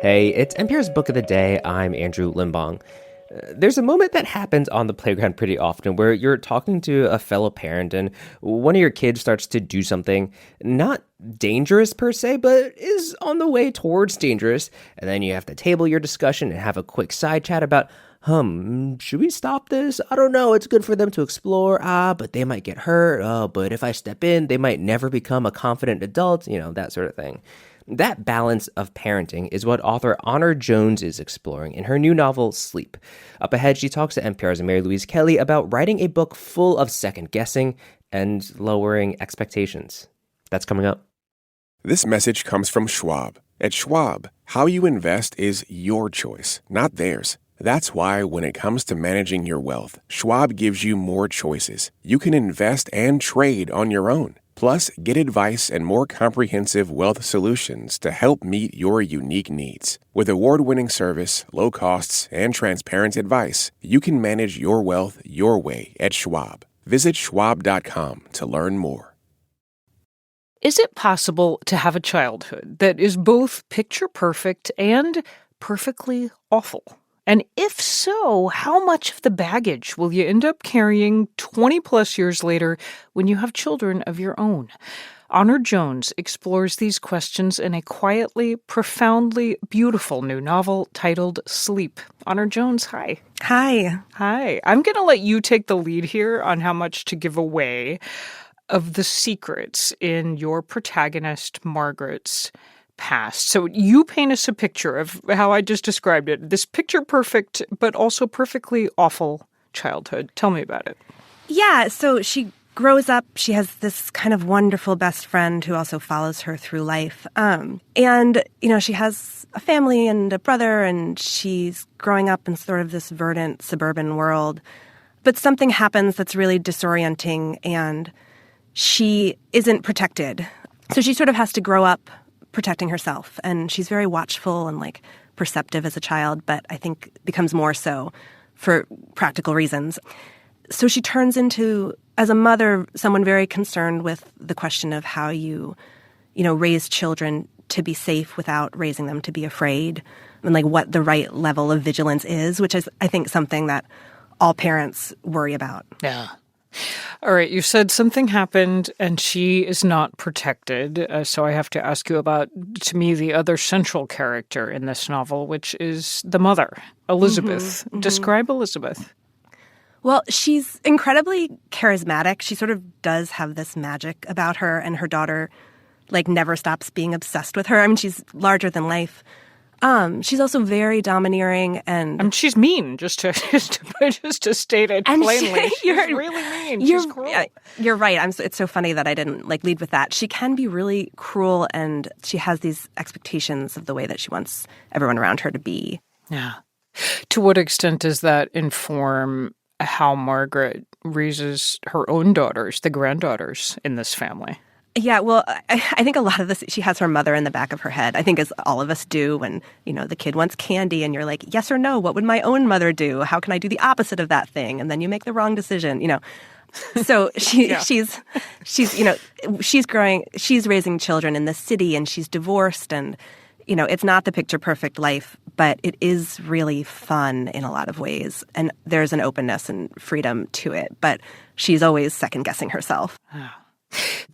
Hey, it's NPR's Book of the Day. I'm Andrew Limbong. There's a moment that happens on the playground pretty often where you're talking to a fellow parent and one of your kids starts to do something not dangerous per se, but is on the way towards dangerous. And then you have to table your discussion and have a quick side chat about, should we stop this? I don't know. It's good for them to explore. But they might get hurt. Oh, but if I step in, they might never become a confident adult, that sort of thing. That balance of parenting is what author Honor Jones is exploring in her new novel, Sleep. Up ahead, she talks to NPR's Mary Louise Kelly about writing a book full of second-guessing and lowering expectations. That's coming up. This message comes from Schwab. At Schwab, how you invest is your choice, not theirs. That's why when it comes to managing your wealth, Schwab gives you more choices. You can invest and trade on your own. Plus, get advice and more comprehensive wealth solutions to help meet your unique needs. With award-winning service, low costs, and transparent advice, you can manage your wealth your way at Schwab. Visit schwab.com to learn more. Is it possible to have a childhood that is both picture perfect and perfectly awful? And if so, how much of the baggage will you end up carrying 20 plus years later when you have children of your own? Honor Jones explores these questions in a quietly, profoundly beautiful new novel titled Sleep. Honor Jones, hi. Hi. Hi. I'm going to let you take the lead here on how much to give away of the secrets in your protagonist, Margaret's past. So you paint us a picture of how I just described it, this picture perfect, but also perfectly awful childhood. Tell me about it. Yeah, so she grows up. She has this kind of wonderful best friend who also follows her through life. And, she has a family and a brother, and she's growing up in sort of this verdant suburban world. But something happens that's really disorienting, and she isn't protected. So she sort of has to grow up protecting herself, and she's very watchful and perceptive as a child, but I think becomes more so for practical reasons. So she turns into, as a mother, someone very concerned with the question of how you raise children to be safe without raising them to be afraid, and what the right level of vigilance is, which is, I think, something that all parents worry about. Yeah. All right, you said something happened and she is not protected. So I have to ask you about, to me, the other central character in this novel, which is the mother, Elizabeth. Mm-hmm. Describe Elizabeth. Well, she's incredibly charismatic. She sort of does have this magic about her, and her daughter, never stops being obsessed with her. I mean, she's larger than life. She's also very domineering, and she's mean. Just to state it plainly, she's really mean. She's cruel. You're right. It's so funny that I didn't lead with that. She can be really cruel, and she has these expectations of the way that she wants everyone around her to be. Yeah. To what extent does that inform how Margaret raises her own daughters, the granddaughters in this family? Yeah, well, I think a lot of this, she has her mother in the back of her head, I think as all of us do when, the kid wants candy and you're like, yes or no, what would my own mother do? How can I do the opposite of that thing? And then you make the wrong decision, So she's growing, she's raising children in the city, and she's divorced, and, it's not the picture perfect life, but it is really fun in a lot of ways. And there's an openness and freedom to it, but she's always second guessing herself. Oh.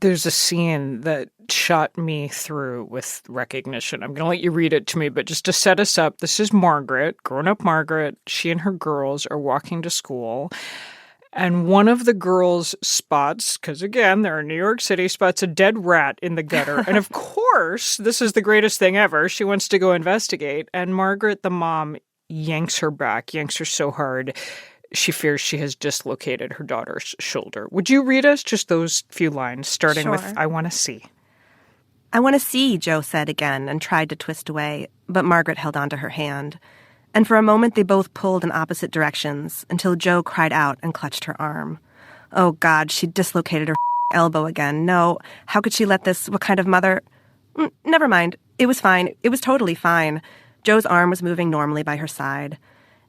There's a scene that shot me through with recognition. I'm going to let you read it to me, but just to set us up, this is Margaret, grown-up Margaret. She and her girls are walking to school, and one of the girls spots, because again, they're in New York City, spots a dead rat in the gutter. And of course, this is the greatest thing ever. She wants to go investigate, and Margaret, the mom, yanks her so hard she fears she has dislocated her daughter's shoulder. Would you read us just those few lines, starting with, I want to see? I want to see, Joe said again, and tried to twist away, but Margaret held onto her hand. And for a moment they both pulled in opposite directions, until Joe cried out and clutched her arm. Oh, God, she dislocated her elbow again. No, how could she let this? What kind of mother? Never mind. It was fine. It was totally fine. Joe's arm was moving normally by her side.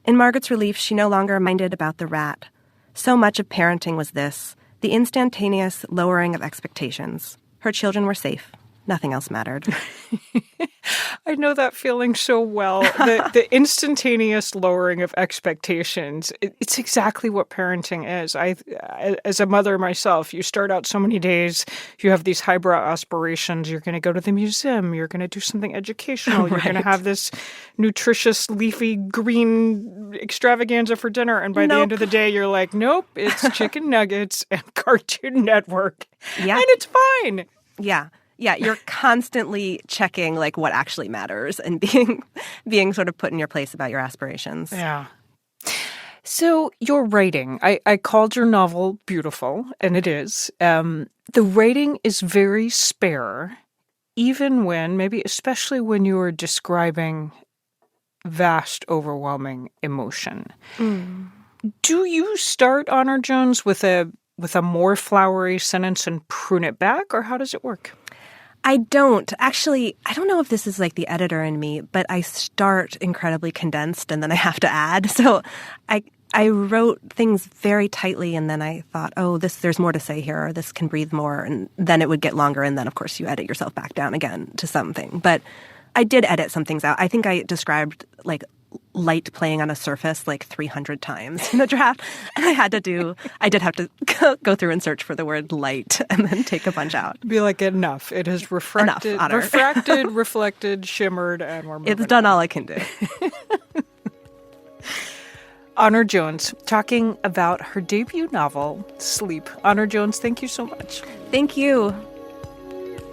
In Margaret's relief, she no longer minded about the rat. So much of parenting was this, the instantaneous lowering of expectations. Her children were safe. Nothing else mattered. I know that feeling so well. The instantaneous lowering of expectations. It's exactly what parenting is. As a mother myself, you start out so many days, you have these highbrow aspirations. You're going to go to the museum. You're going to do something educational. You're going to have this nutritious, leafy, green extravaganza for dinner. And by the end of the day, you're like, nope, it's chicken nuggets and Cartoon Network. Yeah. And it's fine. Yeah. Yeah, you're constantly checking like what actually matters and being sort of put in your place about your aspirations. Yeah. So your writing, I called your novel beautiful, and it is. The writing is very spare, even when, maybe especially when you are describing vast, overwhelming emotion. Mm. Do you start Honor Jones with a more flowery sentence and prune it back, or how does it work? I don't. Actually, I don't know if this is like the editor in me, but I start incredibly condensed and then I have to add. So I wrote things very tightly and then I thought, oh, there's more to say here, or this can breathe more. And then it would get longer. And then, of course, you edit yourself back down again to something. But I did edit some things out. I think I described like light playing on a surface like 300 times in the draft. And I did have to go through and search for the word light and then take a bunch out. Be like, enough. It has refracted, reflected, shimmered, and we're moving. It's done all I can do. Honor Jones, talking about her debut novel, Sleep. Honor Jones, thank you so much. Thank you.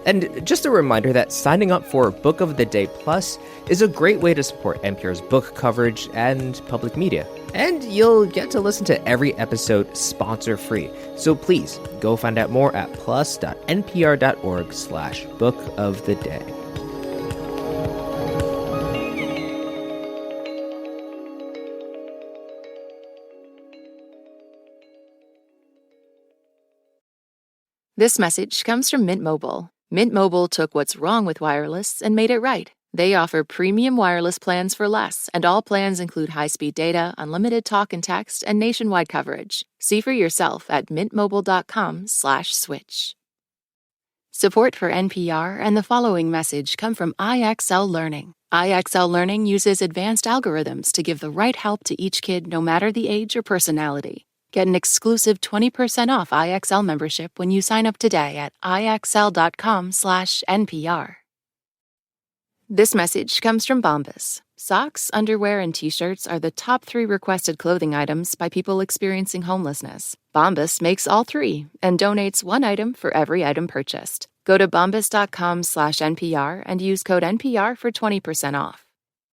And just a reminder that signing up for Book of the Day Plus is a great way to support NPR's book coverage and public media. And you'll get to listen to every episode sponsor-free. So please, go find out more at plus.npr.org/Book of the Day. This message comes from Mint Mobile. Mint Mobile took what's wrong with wireless and made it right. They offer premium wireless plans for less, and all plans include high-speed data, unlimited talk and text, and nationwide coverage. See for yourself at mintmobile.com/switch. Support for NPR and the following message come from IXL Learning. IXL Learning uses advanced algorithms to give the right help to each kid no matter the age or personality. Get an exclusive 20% off IXL membership when you sign up today at IXL.com/NPR. This message comes from Bombas. Socks, underwear, and T-shirts are the top 3 requested clothing items by people experiencing homelessness. Bombas makes all 3 and donates 1 item for every item purchased. Go to bombas.com/NPR and use code NPR for 20% off.